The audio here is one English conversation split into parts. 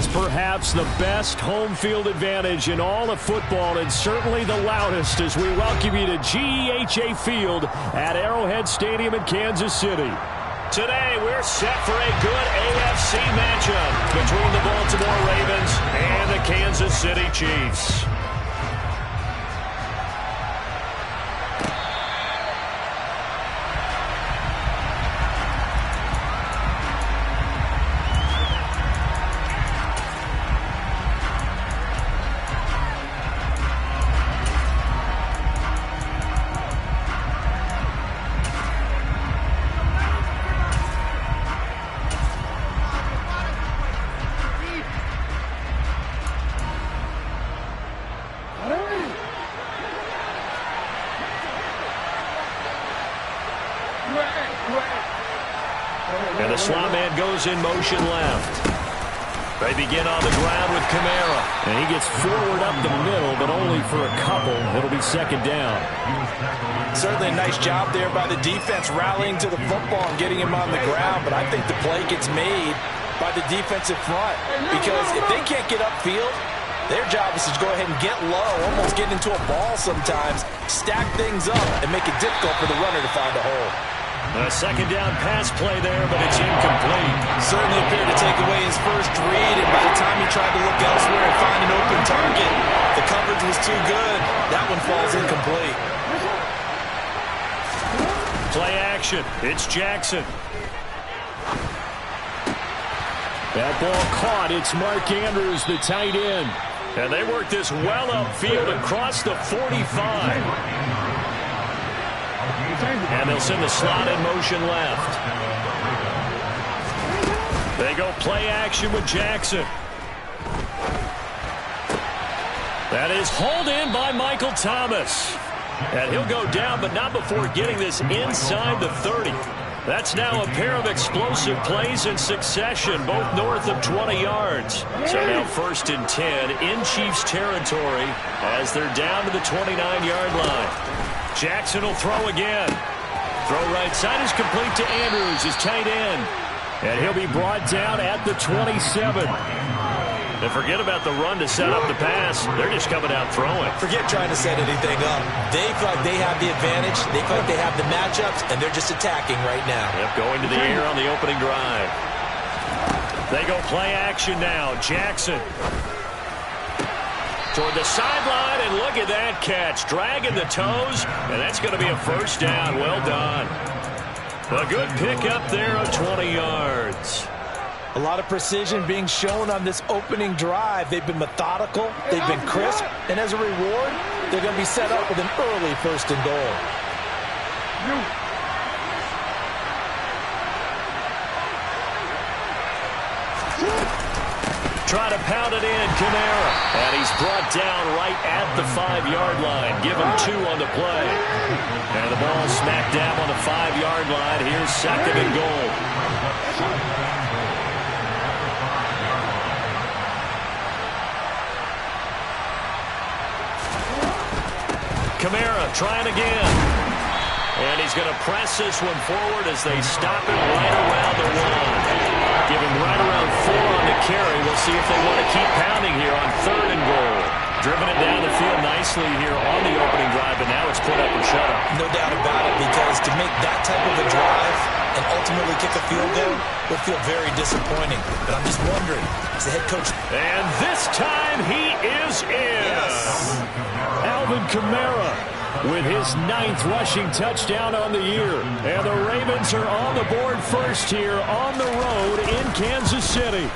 is perhaps the best home field advantage in all of football, and certainly the loudest, as we welcome you to GEHA Field at Arrowhead Stadium in Kansas City. Today, we're set for a good AFC matchup between the Baltimore Ravens and the Kansas City Chiefs. And the slot man goes in motion left. They begin on the ground with Kamara. And he gets forward up the middle, but only for a couple. It'll be second down. Certainly a nice job there by the defense, rallying to the football and getting him on the ground. But I think the play gets made by the defensive front. Because if they can't get upfield, their job is to go ahead and get low, almost get into a ball sometimes, stack things up, and make it difficult for the runner to find a hole. A second down pass play there, but it's incomplete. Certainly appeared to take away his first read, and by the time he tried to look elsewhere and find an open target, the coverage was too good. That one falls incomplete. Play action. It's Jackson. That ball caught. It's Mark Andrews, the tight end. And they work this well upfield across the 45. And they'll send the slot in motion left. They go play action with Jackson. That is hauled in by Michael Thomas. And he'll go down, but not before getting this inside the 30. That's now a pair of explosive plays in succession, both north of 20 yards. So now 1st and 10 in Chiefs territory as they're down to the 29-yard line. Jackson will throw again. Throw right side is complete to Andrews, his tight end. And he'll be brought down at the 27. And forget about the run to set up the pass. They're just coming out throwing. Forget trying to set anything up. They feel like they have the advantage. They feel like they have the matchups, and they're just attacking right now. Yep, going to the air on the opening drive. They go play action now. Jackson toward the sideline, and look at that catch. Dragging the toes, and that's going to be a first down. Well done. A good pickup there of 20 yards. A lot of precision being shown on this opening drive. They've been methodical. They've been crisp. And as a reward, they're going to be set up with an early 1st and goal. Try to pound it in, Kamara. And he's brought down right at the 5-yard line. Give him 2 on the play. And the ball smacked down on the 5-yard line. Here's 2nd and goal. Kamara trying again. And he's going to press this one forward as they stop it right around the 1. Give him right around 4 on the carry. We'll see if they want to keep pounding here on 3rd and goal. Driven it down the field nicely here on the opening drive, but now it's put up or shut up. No doubt about it, because to make that type of a drive and ultimately kick a field goal would feel very disappointing. But I'm just wondering, as the head coach... And this time he is in. Yes. Alvin Kamara with his 9th rushing touchdown on the year. And the Ravens are on the board first here on the road in Kansas City.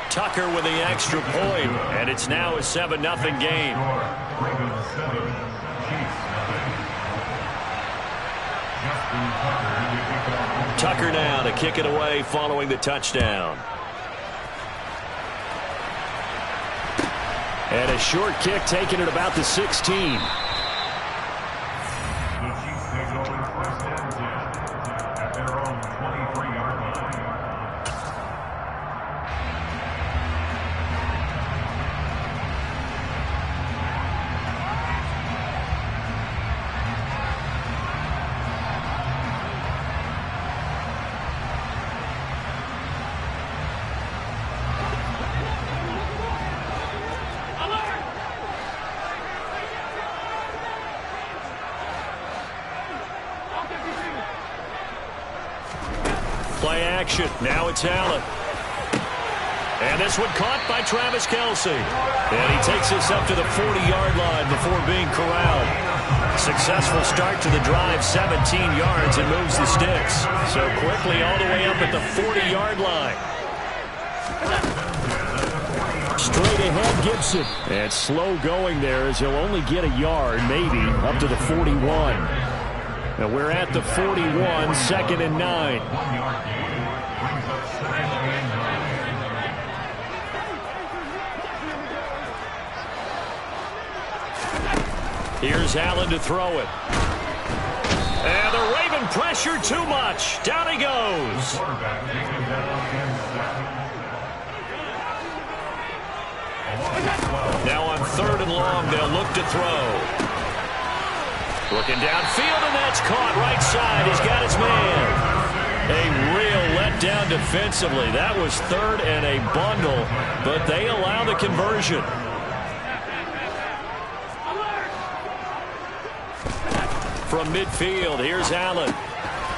Tucker with the extra point, and it's now a 7-0 game. Tucker now to kick it away following the touchdown. And a short kick taken at about the 16. play action. Now it's Allen. And this one caught by Travis Kelce. And he takes this up to the 40-yard line before being corralled. Successful start to the drive, 17 yards, and moves the sticks. So quickly all the way up at the 40-yard line. Straight ahead, Gibson. And slow going there as he'll only get a yard, maybe, up to the 41. Now we're at the 41, 2nd and 9. Here's Allen to throw it. And the Raven pressure too much. Down he goes. Now on 3rd and long, they'll look to throw. Looking downfield, and that's caught right side. He's got his man. A real letdown defensively. That was 3rd and a bundle, but they allow the conversion. From midfield, here's Allen.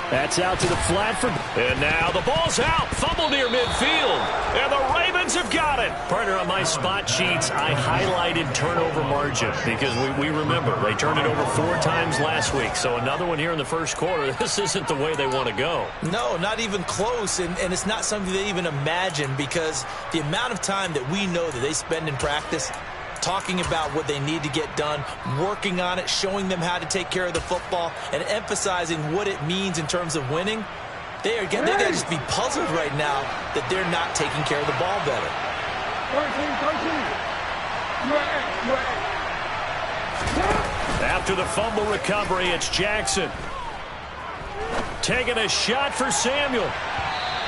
That's out to the flat for... And now the ball's out. Fumble near midfield. And the Ravens have got it. Partner, on my spot sheets, I highlighted turnover margin because we remember they turned it over 4 times last week. So another one here in the first quarter. This isn't the way they want to go. No, not even close. And it's not something they even imagine because the amount of time that we know that they spend in practice talking about what they need to get done, working on it, showing them how to take care of the football, and emphasizing what it means in terms of winning. They're going to just be puzzled right now that they're not taking care of the ball better. After the fumble recovery, it's Jackson. Taking a shot for Samuel.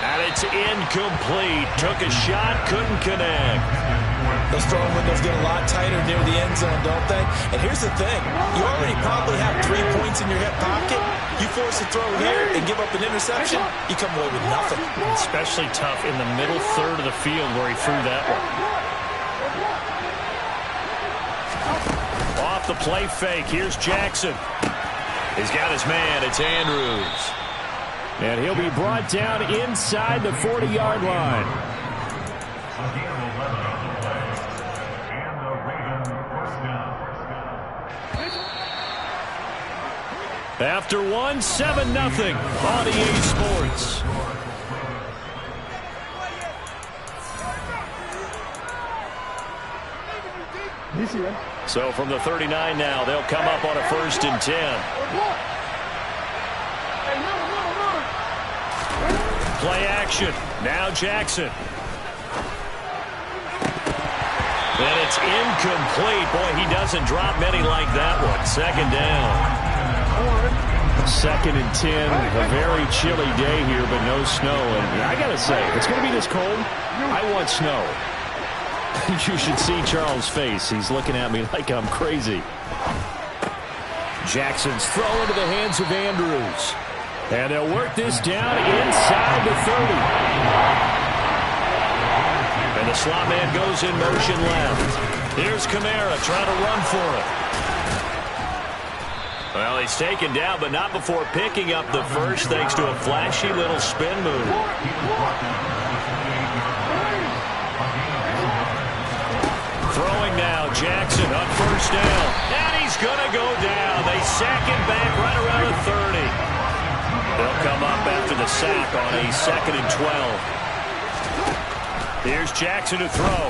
And it's incomplete. Took a shot, couldn't connect. Those throwing windows get a lot tighter near the end zone, don't they? And here's the thing. You already probably have 3 points in your hip pocket. You force a throw here and give up an interception, you come away with nothing. Especially tough in the middle third of the field where he threw that one. Off the play fake. Here's Jackson. He's got his man. It's Andrews. And he'll be brought down inside the 40-yard line. After 1, 7-0 on EA Sports. So from the 39 now, they'll come up on a 1st and 10. Play action. Now Jackson. And it's incomplete. Boy, he doesn't drop many like that one. 2nd down. 2nd and 10. A very chilly day here, but no snow. And I got to say, if it's going to be this cold, I want snow. You should see Charles' face. He's looking at me like I'm crazy. Jackson's throw into the hands of Andrews. And they'll work this down inside the 30. And the slot man goes in motion left. Here's Kamara trying to run for it. Well, he's taken down, but not before picking up the first thanks to a flashy little spin move. Throwing now, Jackson on 1st down. And he's going to go down. They sack him back right around the 30. They'll come up after the sack on a 2nd and 12. Here's Jackson to throw.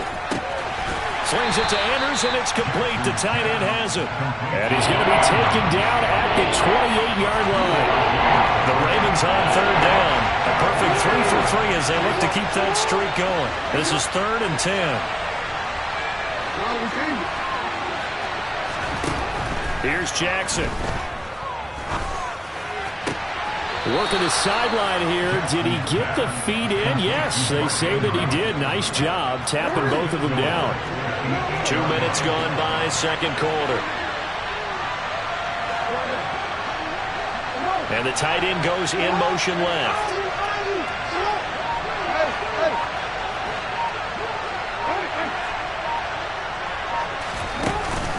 Slings it to Andrews, and it's complete. The tight end has it. And he's going to be taken down at the 28-yard line. The Ravens on 3rd down. A perfect 3 for 3 as they look to keep that streak going. This is 3rd and 10. Here's Jackson. Working the sideline here. Did he get the feet in? Yes, they say that he did. Nice job tapping both of them down. 2 minutes gone by, 2nd quarter. And the tight end goes in motion left.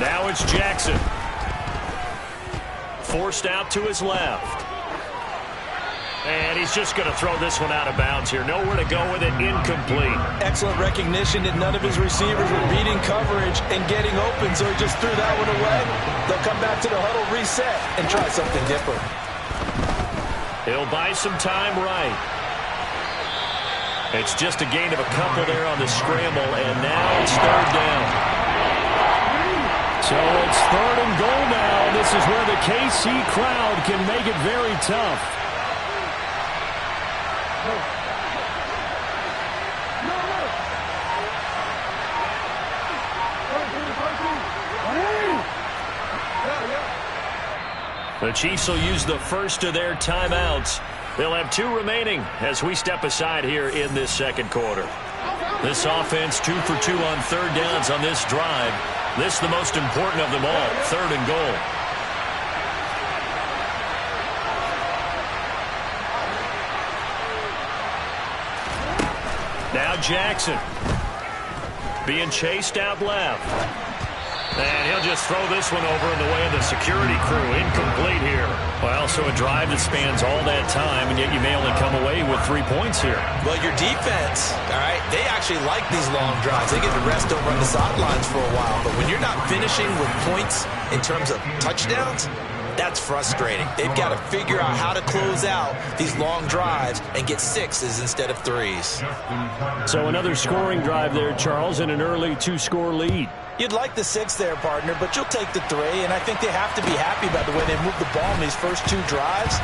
Now it's Jackson. Forced out to his left. And he's just going to throw this one out of bounds here. Nowhere to go with it. Incomplete. Excellent recognition that none of his receivers were beating coverage and getting open, so he just threw that one away. They'll come back to the huddle, reset, and try something different. He'll buy some time right. It's just a gain of a couple there on the scramble, and now it's third down. So it's third and goal now. This is where the KC crowd can make it very tough. The Chiefs will use the first of their timeouts. They'll have 2 remaining as we step aside here in this second quarter. This offense 2 for 2 on third downs on this drive. This the most important of them all, third and goal. Now Jackson being chased out left. And he'll just throw this one over in the way of the security crew. Incomplete here. Well, so a drive that spans all that time, and yet you may only come away with 3 points here. Well, your defense, all right, they actually like these long drives. They get to rest over on the sidelines for a while. But when you're not finishing with points in terms of touchdowns, that's frustrating. They've got to figure out how to close out these long drives and get 6s instead of 3s. So another scoring drive there, Charles, and an early 2-score lead. You'd like the 6 there, partner, but you'll take the 3, and I think they have to be happy about the way they moved the ball in these first 2 drives.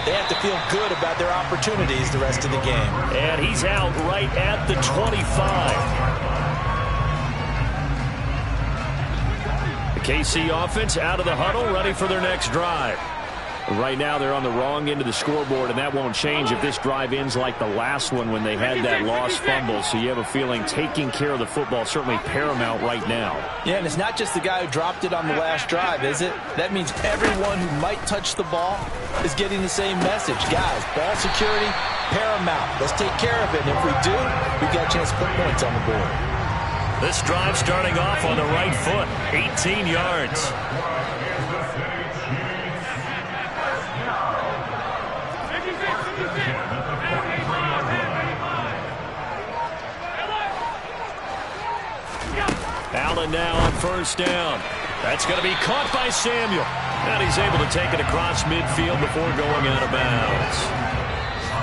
They have to feel good about their opportunities the rest of the game. And he's out right at the 25. The KC offense out of the huddle, ready for their next drive. Right now they're on the wrong end of the scoreboard, and that won't change if this drive ends like the last one when they had that lost fumble. So you have a feeling taking care of the football certainly paramount right now. Yeah, and it's not just the guy who dropped it on the last drive, is it? That means everyone who might touch the ball is getting the same message. Guys, ball security, paramount. Let's take care of it, and if we do, we got a chance to put points on the board. This drive starting off on the right foot, 18 yards. Allen now on first down. That's going to be caught by Samuel. And he's able to take it across midfield before going out of bounds.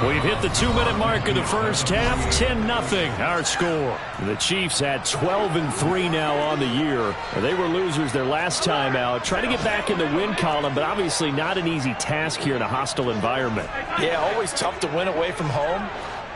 We've hit the 2-minute mark of the first half. 10-0 our score. The Chiefs at 12-3 now on the year. They were losers their last time out. Trying to get back in the win column, but obviously not an easy task here in a hostile environment. Yeah, always tough to win away from home.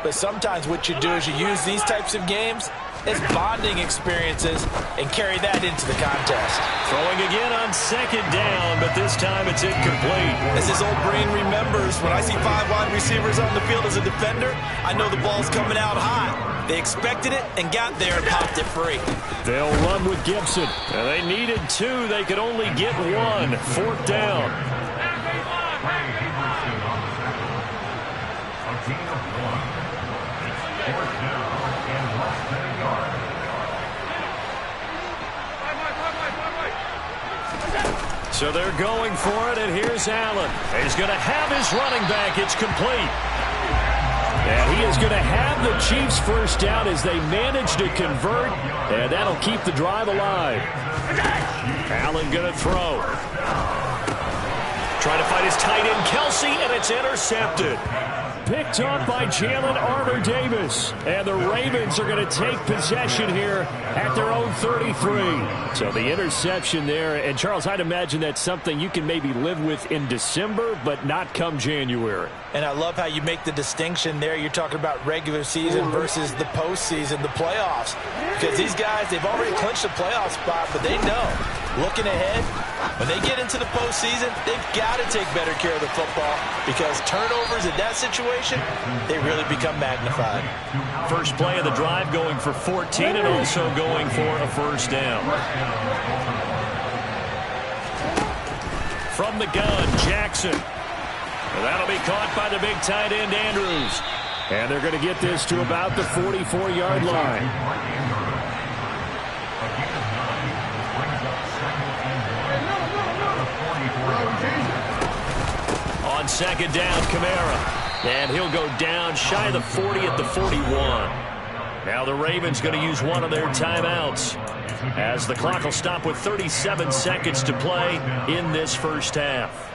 But sometimes what you do is you use these types of games as bonding experiences and carry that into the contest. Throwing again on second down, but this time it's incomplete. As his old brain remembers, when I see 5 wide receivers on the field as a defender, I know the ball's coming out hot. They expected it and got there and popped it free. They'll run with Gibson. And they needed 2. They could only get 1. Fourth down. So they're going for it, and here's Allen. He's going to have his running back. It's complete. And he is going to have the Chiefs first down as they manage to convert, and that'll keep the drive alive. Allen going to throw. Trying to find his tight end, Kelsey, and it's intercepted. Picked up by Jalen Armour-Davis. And the Ravens are going to take possession here at their own 33. So the interception there. And, Charles, I'd imagine that's something you can maybe live with in December, but not come January. And I love how you make the distinction there. You're talking about regular season versus the postseason, the playoffs. Because these guys, they've already clinched a playoff spot, but they know, looking ahead, when they get into the postseason, they've got to take better care of the football because turnovers in that situation, they really become magnified. First play of the drive going for 14 and also going for a first down. From the gun, Jackson. That'll be caught by the big tight end, Andrews. And they're going to get this to about the 44-yard line. On second down, Kamara. And he'll go down shy of the 40 at the 41. Now the Ravens going to use one of their timeouts, as the clock will stop with 37 seconds to play in this first half.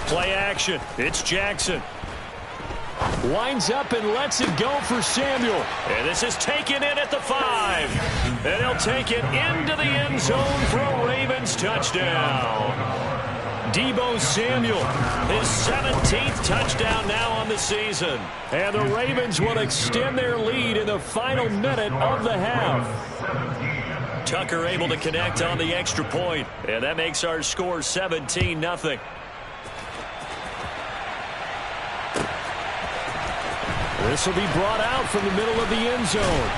Play action. It's Jackson. Winds up and lets it go for Samuel. And this is taken in at the 5. And he'll take it into the end zone for a Ravens touchdown. Deebo Samuel, his 17th touchdown now on the season. And the Ravens will extend their lead in the final minute of the half. Tucker able to connect on the extra point. And that makes our score 17-0. This will be brought out from the middle of the end zone.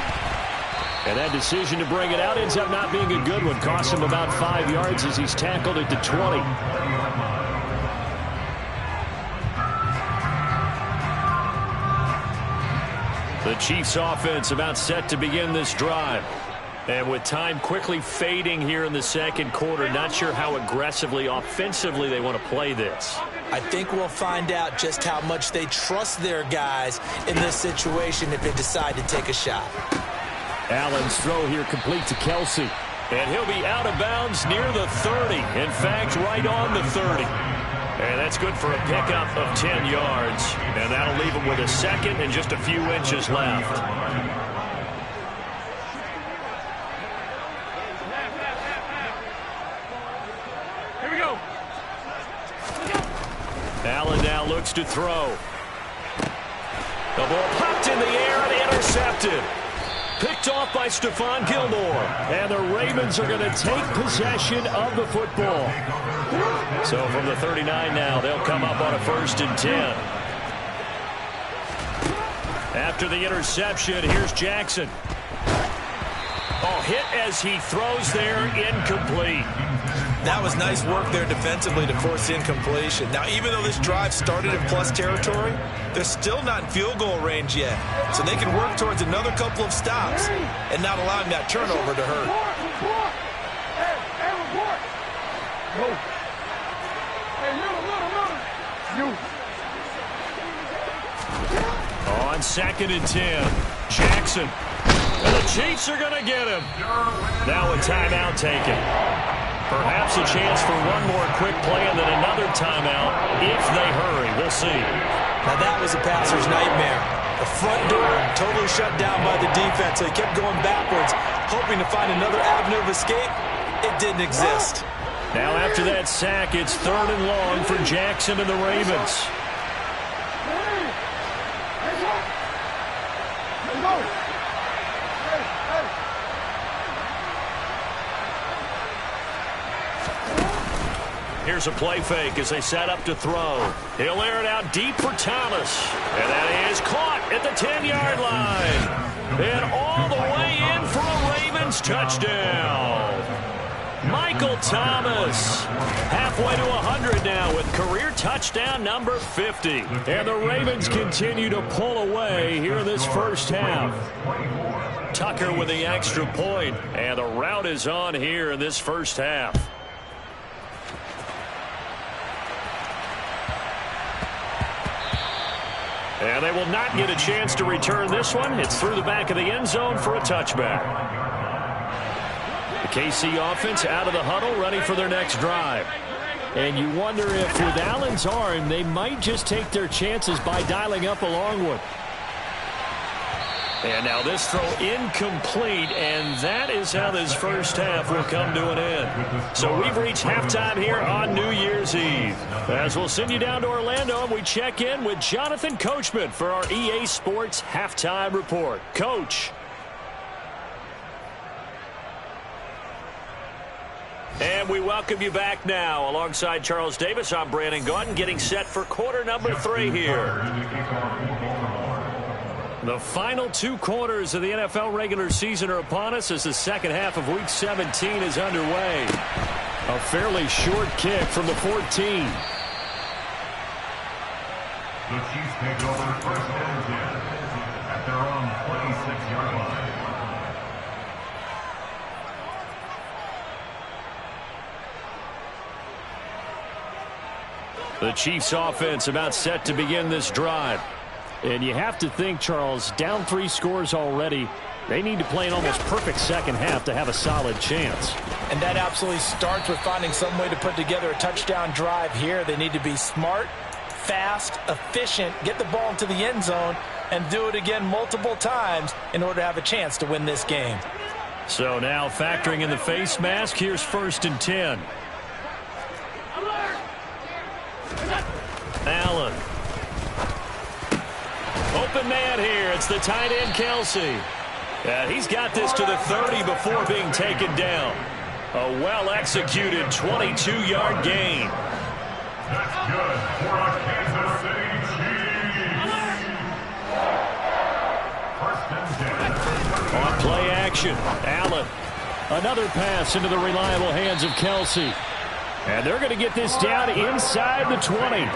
And that decision to bring it out ends up not being a good one. Cost him about 5 yards as he's tackled at the 20. The Chiefs offense about set to begin this drive. And with time quickly fading here in the second quarter, not sure how aggressively, offensively they want to play this. I think we'll find out just how much they trust their guys in this situation if they decide to take a shot. Allen's throw here complete to Kelsey. And he'll be out of bounds near the 30. In fact, right on the 30. And that's good for a pickup of 10 yards. And that'll leave him with a second and just a few inches left. Allen now looks to throw. The ball popped in the air and intercepted. Picked off by Stephon Gilmore. And the Ravens are going to take possession of the football. So from the 39 now, they'll come up on a 1st and 10. After the interception, here's Jackson. Oh, hit as he throws there, incomplete. That was nice work there defensively to force incompletion. Now, even though this drive started in plus territory, they're still not in field goal range yet. So they can work towards another couple of stops and not allowing that turnover to hurt. On 2nd and 10, Jackson. And the Chiefs are going to get him. Now a timeout taken. Perhaps a chance for one more quick play and then another timeout if they hurry. We'll see. Now that was a passer's nightmare. The front door totally shut down by the defense. So he kept going backwards, hoping to find another avenue of escape. It didn't exist. Now after that sack, it's 3rd and long for Jackson and the Ravens. Here's a play fake as they set up to throw. He'll air it out deep for Thomas. And that is caught at the 10-yard line. And all the way in for a Ravens touchdown. Michael Thomas halfway to 100 now with career touchdown number 50. And the Ravens continue to pull away here in this first half. Tucker with the extra point. And the route is on here in this first half. And they will not get a chance to return this one. It's through the back of the end zone for a touchback. The KC offense out of the huddle, ready for their next drive. And you wonder if with Allen's arm, they might just take their chances by dialing up a long one. And now this throw incomplete, and that is how this first half will come to an end. So we've reached halftime here on New Year's Eve. As we'll send you down to Orlando, and we check in with Jonathan Coachman for our EA Sports Halftime Report. Coach. And we welcome you back now. Alongside Charles Davis, I'm Brandon Gaudin, getting set for quarter number 3 here. The final 2 quarters of the NFL regular season are upon us as the second half of Week 17 is underway. A fairly short kick from the 14. The Chiefs take over first and 10 at their own 26-yard line. The Chiefs offense about set to begin this drive. And you have to think, Charles, down 3 scores already. They need to play an almost perfect second half to have a solid chance. And that absolutely starts with finding some way to put together a touchdown drive here. They need to be smart, fast, efficient, get the ball into the end zone, and do it again multiple times in order to have a chance to win this game. So now factoring in the face mask, here's 1st and 10. Allen. Open man here. It's the tight end, Kelsey. And he's got this to the 30 before being taken down. A well-executed 22-yard gain. That's good for our Kansas City Chiefs. First and 10. On play action, Allen. Another pass into the reliable hands of Kelsey. And they're going to get this down inside the 20.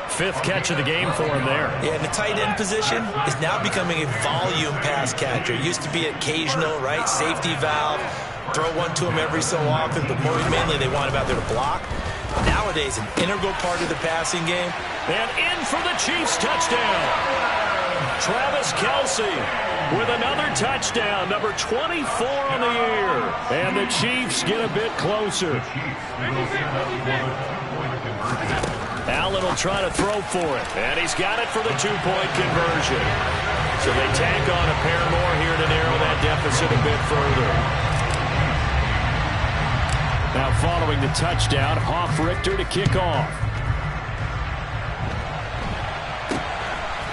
5th catch of the game for him there. Yeah, and the tight end position is now becoming a volume pass catcher. It used to be occasional, right? Safety valve. Throw one to him every so often, but more mainly they want him out there to block. Nowadays, an integral part of the passing game. And in for the Chiefs touchdown. Travis Kelsey with another touchdown, number 24 on the year. And the Chiefs get a bit closer. Allen will try to throw for it, and he's got it for the 2-point conversion. So they tack on a pair more here to narrow that deficit a bit further. Now following the touchdown, Richter to kick off.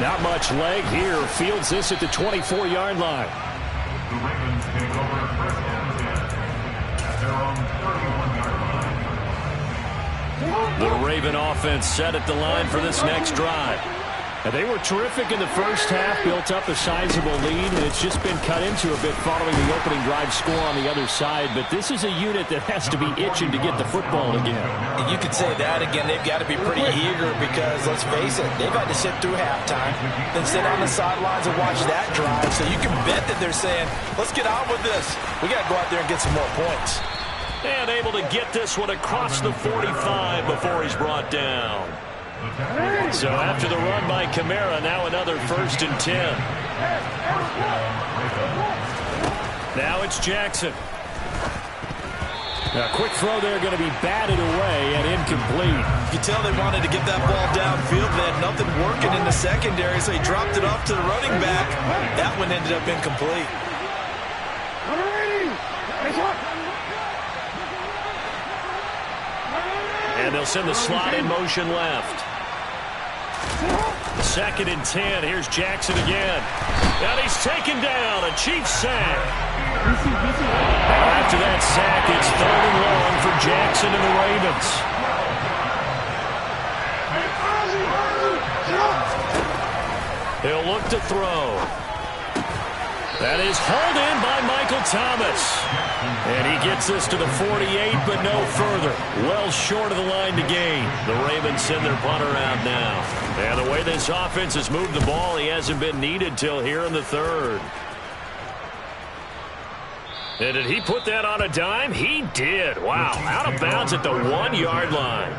Not much leg here. Fields this at the 24-yard line. The Ravens take over first and 10 at their own 31-yard line. The Raven offense set at the line for this next drive. And they were terrific in the first half, built up a sizable lead, and it's just been cut into a bit following the opening drive score on the other side. But this is a unit that has to be itching to get the football again. And you could say that again. They've got to be pretty eager because, let's face it, they've had to sit through halftime, then sit on the sidelines and watch that drive. So you can bet that they're saying, let's get on with this. We got to go out there and get some more points. And able to get this one across the 45 before he's brought down. So after the run by Kamara, now another 1st and 10. Now it's Jackson. A quick throw there going to be batted away and incomplete. You can tell they wanted to get that ball downfield. They had nothing working in the secondary, so he dropped it off to the running back. That one ended up incomplete. And they'll send the slot in motion left. 2nd and 10. Here's Jackson again. And he's taken down. A Chiefs sack. After that sack, it's 3rd and long for Jackson and the Ravens. He'll look to throw. That is hauled in by Michael Thomas. And he gets this to the 48, but no further. Well short of the line to gain. The Ravens send their punter out now. And the way this offense has moved the ball, he hasn't been needed till here in the 3rd. And did he put that on a dime? He did. Wow, out of bounds at the 1-yard line.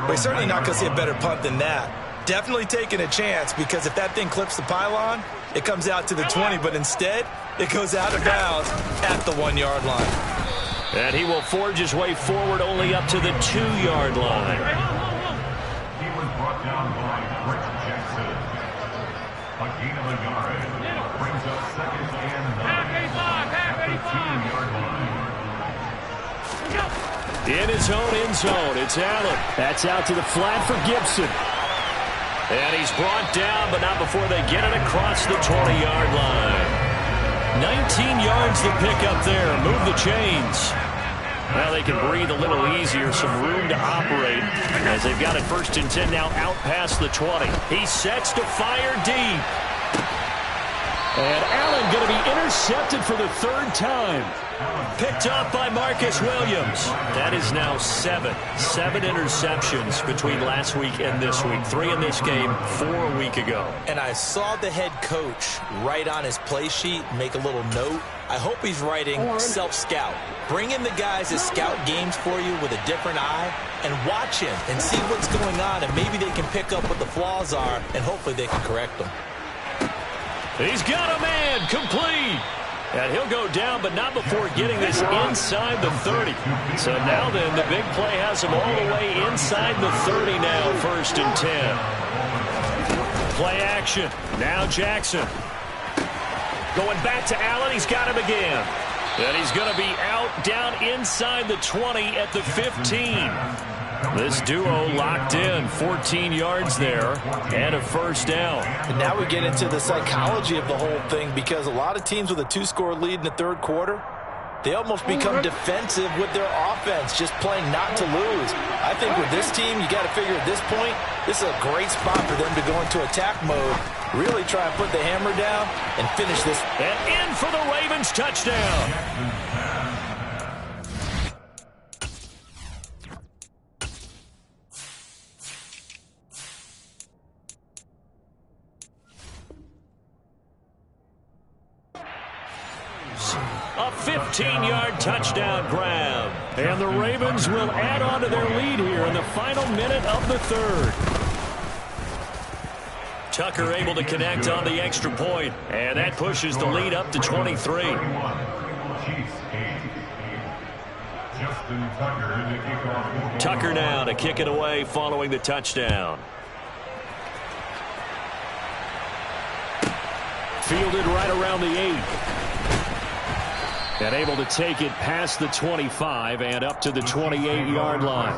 We're certainly not going to see a better punt than that. Definitely taking a chance, because if that thing clips the pylon, it comes out to the 20, but instead, it goes out of bounds at the 1-yard line. And he will forge his way forward only up to the 2-yard line. He was brought down by Rick Jackson. A gain of a yard. Brings up 2nd and 9 at the 2-yard line. In his own end zone, it's Allen. That's out to the flat for Gibson. And he's brought down, but not before they get it across the 20-yard line. 19 yards to pick up there. Move the chains. Now they can breathe a little easier, some room to operate, as they've got it 1st and 10 now out past the 20. He sets to fire deep. And Allen going to be intercepted for the third time. Picked off by Marcus Williams. That is now seven interceptions between last week and this week. 3 in this game, 4 a week ago. And I saw the head coach write on his play sheet, make a little note. I hope he's writing self-scout. Bring in the guys that scout games for you with a different eye and watch him and see what's going on, and maybe they can pick up what the flaws are, and hopefully they can correct them. He's got a man, complete. And he'll go down, but not before getting this inside the 30. So now then, the big play has him all the way inside the 30 now, 1st and 10. Play action. Now Jackson. Going back to Allen. He's got him again. And he's going to be out down inside the 20 at the 15. This duo locked in, 14 yards there, and a 1st down. And now we get into the psychology of the whole thing, because a lot of teams with a 2-score lead in the 3rd quarter, they almost become defensive with their offense, just playing not to lose. I think with this team, you got to figure at this point, this is a great spot for them to go into attack mode, really try and put the hammer down and finish this. And in for the Ravens touchdown. A 15-yard touchdown grab. And the Ravens will add on to their lead here in the final minute of the 3rd. Tucker able to connect on the extra point, and that pushes the lead up to 23. Tucker now to kick it away following the touchdown. Fielded right around the 8. And able to take it past the 25 and up to the 28-yard line.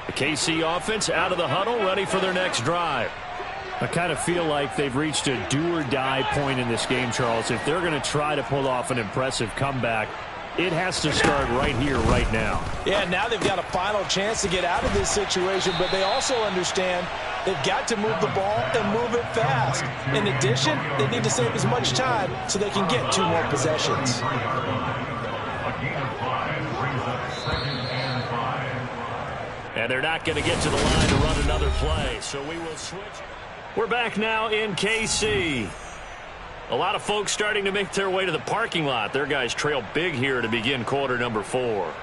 The KC offense out of the huddle, ready for their next drive. I kind of feel like they've reached a do-or-die point in this game, Charles. If they're going to try to pull off an impressive comeback, it has to start right here, right now. Yeah, now they've got a final chance to get out of this situation, but they also understand they've got to move the ball and move it fast. In addition, they need to save as much time so they can get 2 more possessions. And they're not going to get to the line to run another play, so we will switch. We're back now in KC. A lot of folks starting to make their way to the parking lot. Their guys trail big here to begin quarter number 4.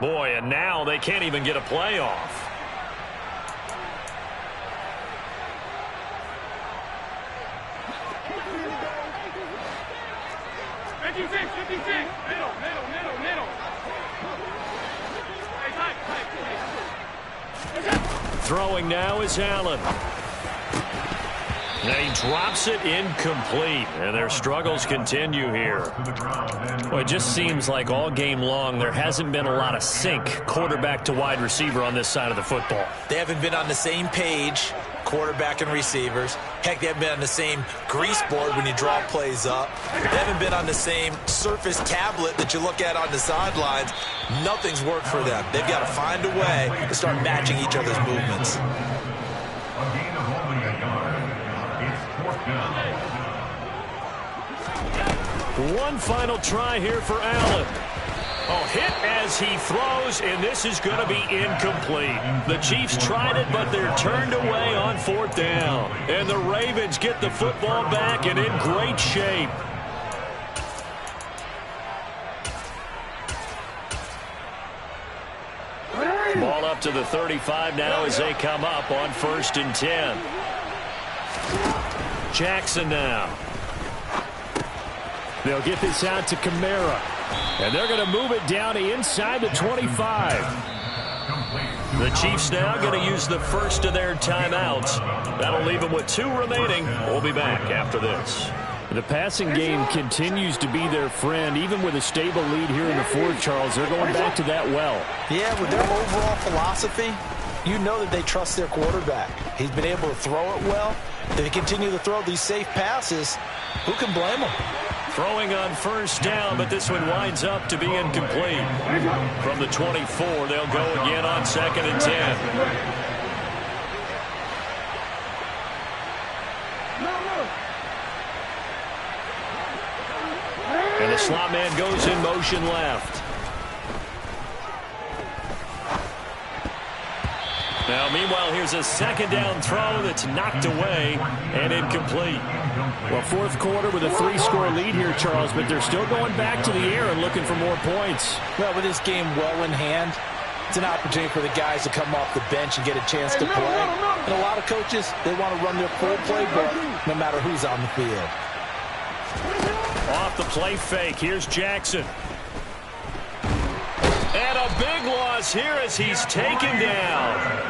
Boy, and now they can't even get a play off. Throwing now is Allen. And he drops it incomplete, and their struggles continue here. Well, it just seems like all game long there hasn't been a lot of sync quarterback to wide receiver on this side of the football. They haven't been on the same page, quarterback and receivers. Heck, they haven't been on the same grease board when you draw plays up. They haven't been on the same surface tablet that you look at on the sidelines. Nothing's worked for them. They've got to find a way to start matching each other's movements. One final try here for Allen. Oh, hit as he throws, and this is going to be incomplete. The Chiefs tried it, but they're turned away on 4th down. And the Ravens get the football back and in great shape. Ball up to the 35 now as they come up on 1st and 10. Jackson now. They'll get this out to Kamara. And they're going to move it down to inside the 25. The Chiefs now going to use the first of their timeouts. That'll leave them with 2 remaining. We'll be back after this. The passing game continues to be their friend. Even with a stable lead here in the fourth, Charles, they're going back to that well. Yeah, with their overall philosophy, you know that they trust their quarterback. He's been able to throw it well. If they continue to throw these safe passes, who can blame them? Throwing on first down, but this one winds up to be incomplete. From the 24, they'll go again on 2nd and 10. And the slot man goes in motion left. Now, meanwhile, here's a 2nd down throw that's knocked away and incomplete. Well, fourth quarter with a 3-score lead here, Charles, but they're still going back to the air and looking for more points. Well, with this game well in hand, it's an opportunity for the guys to come off the bench and get a chance to play. And a lot of coaches, they want to run their full playbook no matter who's on the field. Off the play fake, here's Jackson. And a big loss here as he's taken down.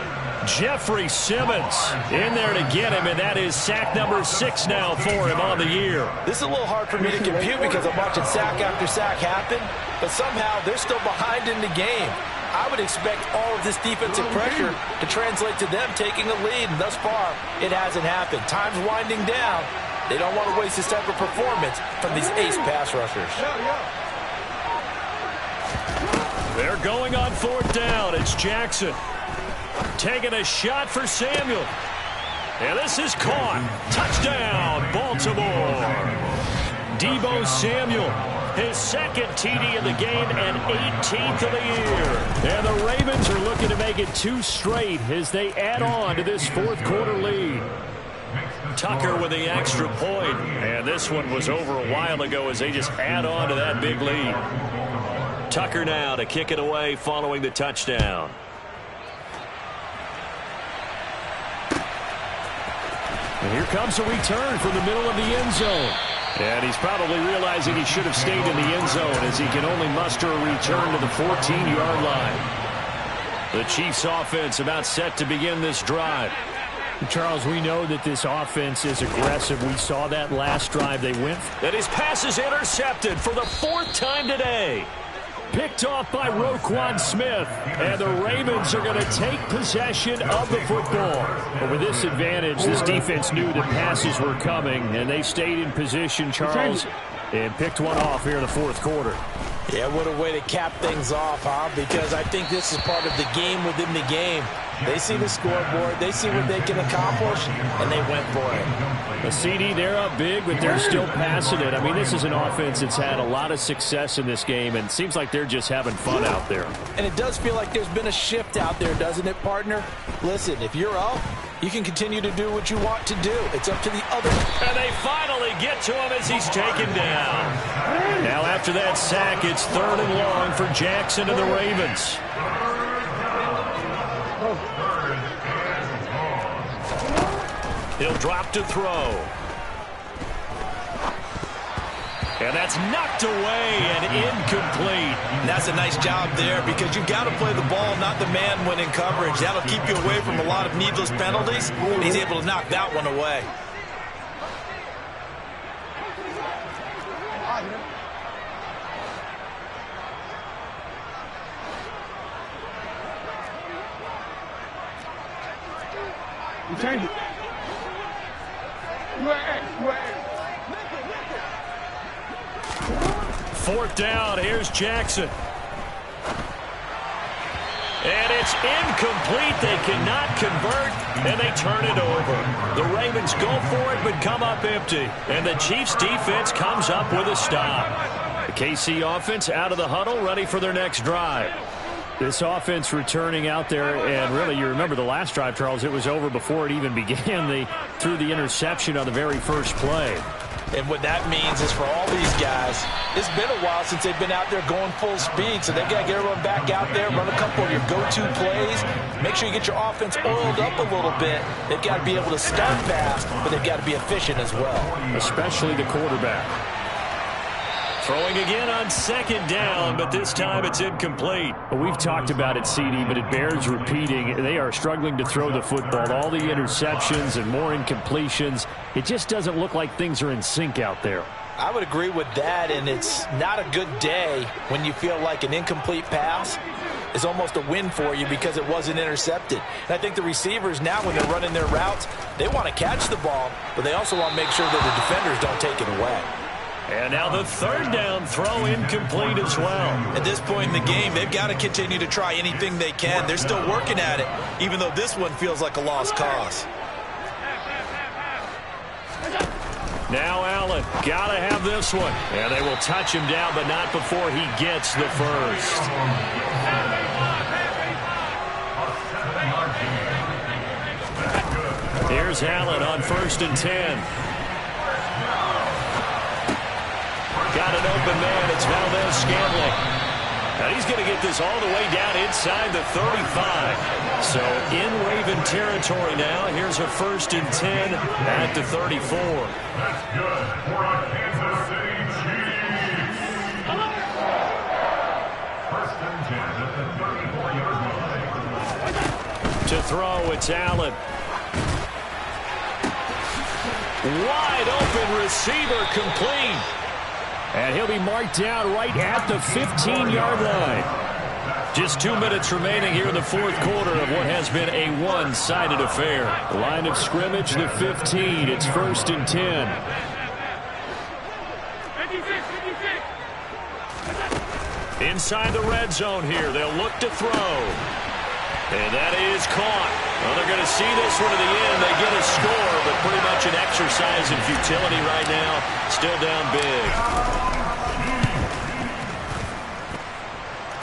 Jeffrey Simmons in there to get him, and that is sack number 6 now for him on the year. This is a little hard for me to compute because I'm watching sack after sack happen, but somehow they're still behind in the game. I would expect all of this defensive pressure to translate to them taking a lead, and thus far, it hasn't happened. Time's winding down. They don't want to waste this type of performance from these ace pass rushers. They're going on 4th down. It's Jackson. Taking a shot for Samuel. And this is caught. Touchdown, Baltimore. Deebo Samuel, his 2nd TD of the game and 18th of the year. And the Ravens are looking to make it 2 straight as they add on to this fourth quarter lead. Tucker with the extra point. And this one was over a while ago as they just add on to that big lead. Tucker now to kick it away following the touchdown. And here comes a return from the middle of the end zone. And he's probably realizing he should have stayed in the end zone as he can only muster a return to the 14-yard line. The Chiefs offense about set to begin this drive. Charles, we know that this offense is aggressive. We saw that last drive they went. And his pass is intercepted for the 4th time today. Picked off by Roquan Smith. And the Ravens are going to take possession of the football. But with this advantage, this defense knew that passes were coming, and they stayed in position, Charles, and picked one off here in the fourth quarter. Yeah, what a way to cap things off, huh? Because I think this is part of the game within the game. They see the scoreboard, they see what they can accomplish, and they went for it. A CD, they're up big, but they're still passing it. I mean, this is an offense that's had a lot of success in this game, and it seems like they're just having fun out there. And it does feel like there's been a shift out there, doesn't it, partner? Listen, if you're up, you can continue to do what you want to do. It's up to the other. And they finally get to him as he's taken down. Now after that sack, it's 3rd and long for Jackson and the Ravens. He'll drop to throw. And that's knocked away and incomplete. And that's a nice job there because you've got to play the ball, not the man when in coverage. That'll keep you away from a lot of needless penalties. And he's able to knock that one away. You change it. Fourth down, here's Jackson. And it's incomplete. They cannot convert, and they turn it over. The Ravens go for it, but come up empty. And the Chiefs' defense comes up with a stop. The KC offense out of the huddle, ready for their next drive. This offense returning out there, and really, you remember the last drive, Charles, it was over before it even began. They threw the interception on the very first play. And what that means is for all these guys, it's been a while since they've been out there going full speed, so they've got to get everyone back out there, run a couple of your go-to plays, make sure you get your offense oiled up a little bit. They've got to be able to start fast, but they've got to be efficient as well. Especially the quarterback. Throwing again on second down, but this time it's incomplete. Well, we've talked about it, CD, but it bears repeating. They are struggling to throw the football. All the interceptions and more incompletions. It just doesn't look like things are in sync out there. I would agree with that, and it's not a good day when you feel like an incomplete pass is almost a win for you because it wasn't intercepted. And I think the receivers now, when they're running their routes, they want to catch the ball, but they also want to make sure that the defenders don't take it away. And now the third down throw incomplete as well. At this point in the game, they've got to continue to try anything they can. They're still working at it, even though this one feels like a lost cause. Now Allen, got to have this one. And they will touch him down, but not before he gets the first. Here's Allen on 1st and 10. Got an open man. It's Valdez-Scantling. And he's going to get this all the way down inside the 35. So in Raven territory now. Here's a 1st and 10 at the 34. That's good for a Kansas City Chiefs. 1st and 10 at the 34-yard line. To throw, it's Allen. Wide open receiver, complete. And he'll be marked down right at the 15-yard line. Just 2 minutes remaining here in the fourth quarter of what has been a one-sided affair. Line of scrimmage, the 15. It's 1st and 10. Inside the red zone here. They'll look to throw. And that is caught. Well, they're going to see this one to the end. They get a score, but pretty much an exercise in futility right now. Still down big.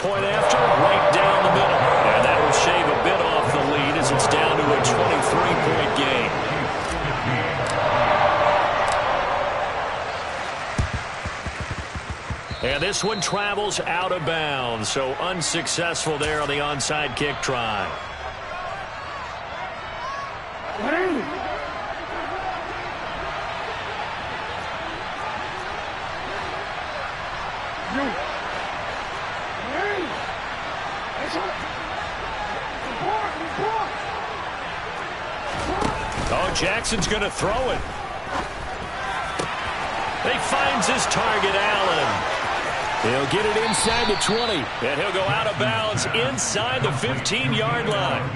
Point after, right down the middle. And that will shave a bit off the lead as it's down to a 23-point game. And this one travels out of bounds, so unsuccessful there on the onside kick try. Oh, Jackson's going to throw it. He finds his target, Allen. He'll get it inside the 20. And he'll go out of bounds inside the 15-yard line.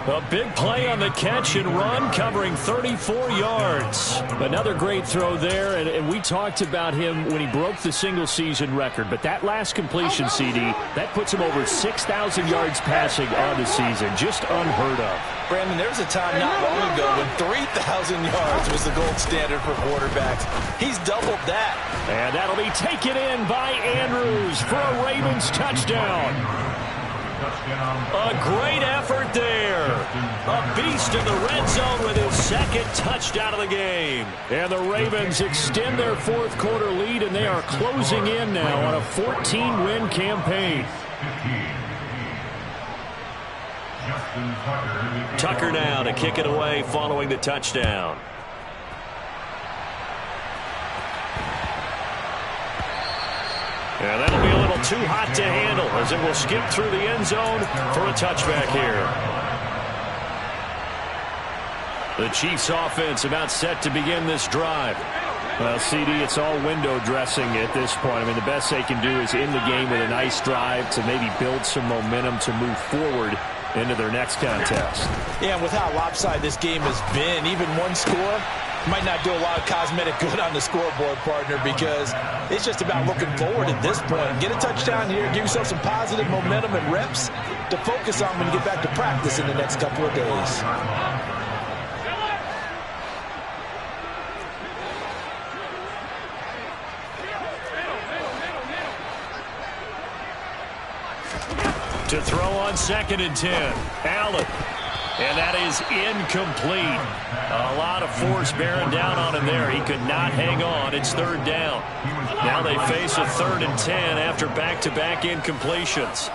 A big play on the catch and run, covering 34 yards. Another great throw there, and we talked about him when he broke the single-season record. But that last completion, CD, that puts him over 6,000 yards passing on the season. Just unheard of. Brandon, there was a time not long ago when 3,000 yards was the gold standard for quarterbacks. He's doubled that. And that'll be taken in by Andrews for a Ravens touchdown. A great effort there. A beast in the red zone with his second touchdown of the game. And the Ravens extend their fourth quarter lead, and they are closing in now on a 14-win campaign. Tucker now to kick it away following the touchdown. And that'll be a little too hot to handle as it will skip through the end zone for a touchback here. The Chiefs offense about set to begin this drive. Well, CD, it's all window dressing at this point. I mean, the best they can do is end the game with a nice drive to maybe build some momentum to move forward into their next contest. Yeah, and with how lopsided this game has been, even one score might not do a lot of cosmetic good on the scoreboard, partner, because it's just about looking forward at this point. Get a touchdown here, give yourself some positive momentum and reps to focus on when you get back to practice in the next couple of days. To throw on 2nd and 10, Allen. And that is incomplete. A lot of force bearing down on him there. He could not hang on. It's 3rd down. Now they face a 3rd and 10 after back-to-back incompletions.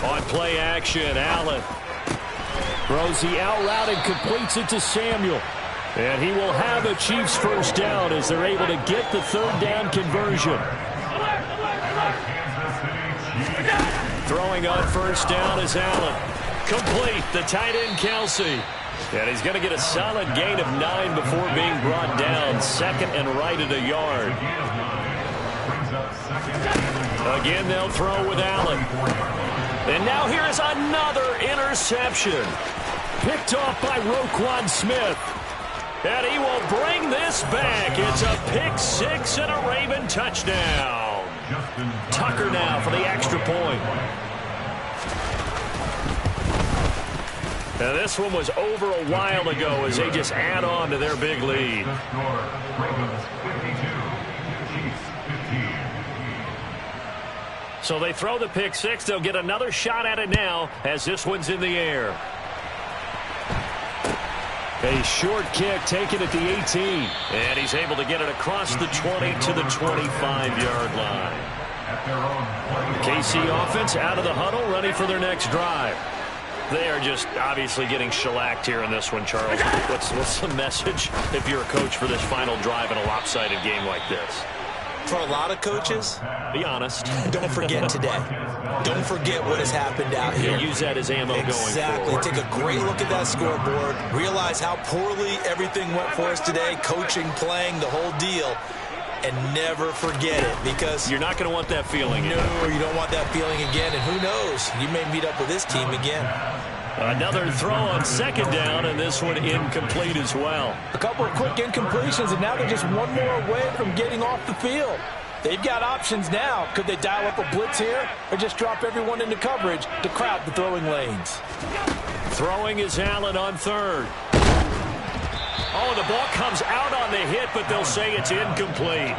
On play action, Allen throws the out route and completes it to Samuel. And he will have a Chiefs first down as they're able to get the third down conversion. Throwing on first down is Allen. Complete, the tight end Kelsey. And he's going to get a solid gain of 9 before being brought down. Second and right at a yard. Again, they'll throw with Allen. And now here is another interception. Picked off by Roquan Smith. And he will bring this back. It's a pick six and a Raven touchdown. Tucker now for the extra point. Now this one was over a while ago as they just add on to their big lead. So they throw the pick six. They'll get another shot at it now as this one's in the air. A short kick taken at the 18. And he's able to get it across the 20 to the 25-yard line. KC offense out of the huddle, ready for their next drive. They are just obviously getting shellacked here in this one, Charles. What's the message if you're a coach for this final drive in a lopsided game like this? For a lot of coaches, be honest. Don't forget today. Don't forget what has happened out here. Use that as ammo going forward. Exactly. Take a great look at that scoreboard. Realize how poorly everything went for us today. Coaching, playing, the whole deal. And never forget it, because you're not going to want that feeling again. No, you don't want that feeling again. And who knows? You may meet up with this team again. Another throw on second down, and this one incomplete as well. A couple of quick incompletions, and now they're just one more away from getting off the field. They've got options now. Could they dial up a blitz here or just drop everyone into coverage to crowd the throwing lanes? Throwing is Allen on third. Oh, the ball comes out on the hit, but they'll say it's incomplete.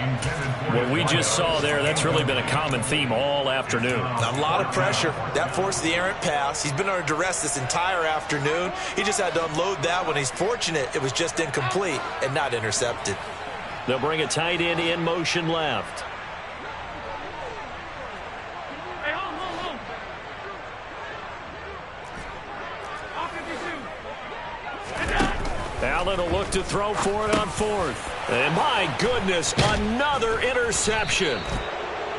What we just saw there, that's really been a common theme all afternoon. A lot of pressure. That forced the errant pass. He's been under duress this entire afternoon. He just had to unload that one. He's fortunate it was just incomplete and not intercepted. They'll bring a tight end in motion left. Allen will look to throw for it on fourth. And my goodness, another interception.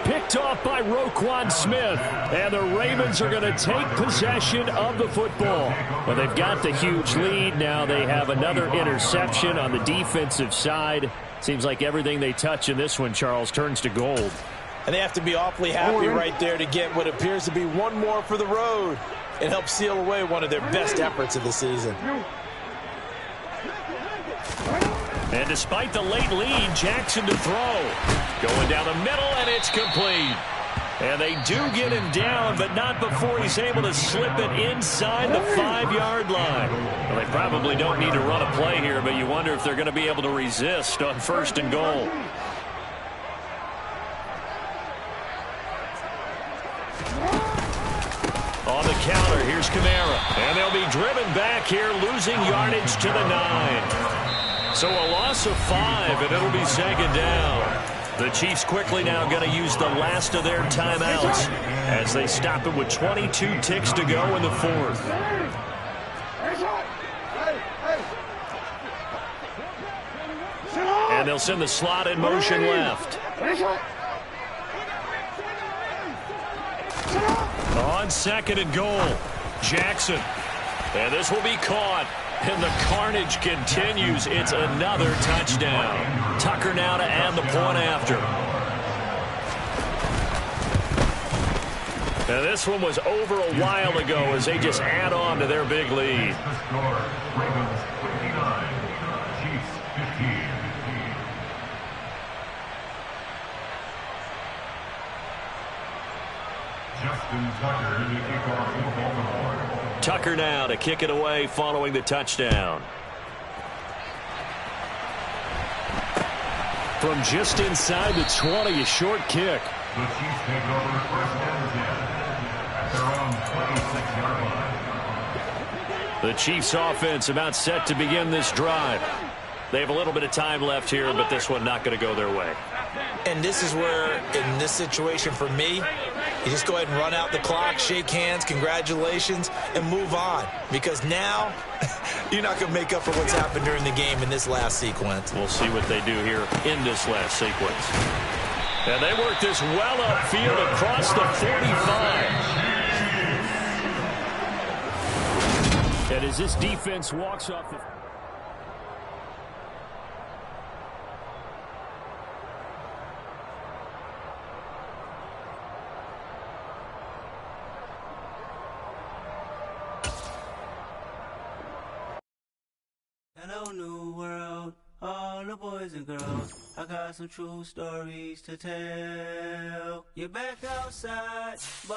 Picked off by Roquan Smith. And the Ravens are going to take possession of the football. Well, they've got the huge lead. Now they have another interception on the defensive side. Seems like everything they touch in this one, Charles, turns to gold. And they have to be awfully happy right there to get what appears to be one more for the road. It helps seal away one of their best efforts of the season. And despite the late lead, Jackson to throw. Going down the middle, and it's complete. And they do get him down, but not before he's able to slip it inside the 5-yard line. Well, they probably don't need to run a play here, but you wonder if they're going to be able to resist on first and goal. On the counter, here's Kamara. And they'll be driven back here, losing yardage to the 9. So a loss of 5, and it'll be second down. The Chiefs quickly now going to use the last of their timeouts as they stop it with 22 ticks to go in the fourth. And they'll send the slot in motion left. On second and goal, Jackson. And this will be caught. And the carnage continues. It's another touchdown. Tucker now to add the point after. Now this one was over a while ago as they just add on to their big lead. Ravens 59, Chiefs 15. Justin Tucker to kick off for Baltimore. Tucker now to kick it away following the touchdown. From just inside the 20, a short kick. The Chiefs take over first and 10 at their own 26-yard line. The Chiefs offense about set to begin this drive. They have a little bit of time left here, but this one not going to go their way. And this is where, in this situation for me, You just go ahead and run out the clock, shake hands, congratulations, and move on. Because now, you're not going to make up for what's happened during the game in this last sequence. We'll see what they do here in this last sequence. And they work this well upfield across the 45. And as this defense walks off the... Hello, new world, all the boys and girls. I got some true stories to tell. You're back outside, but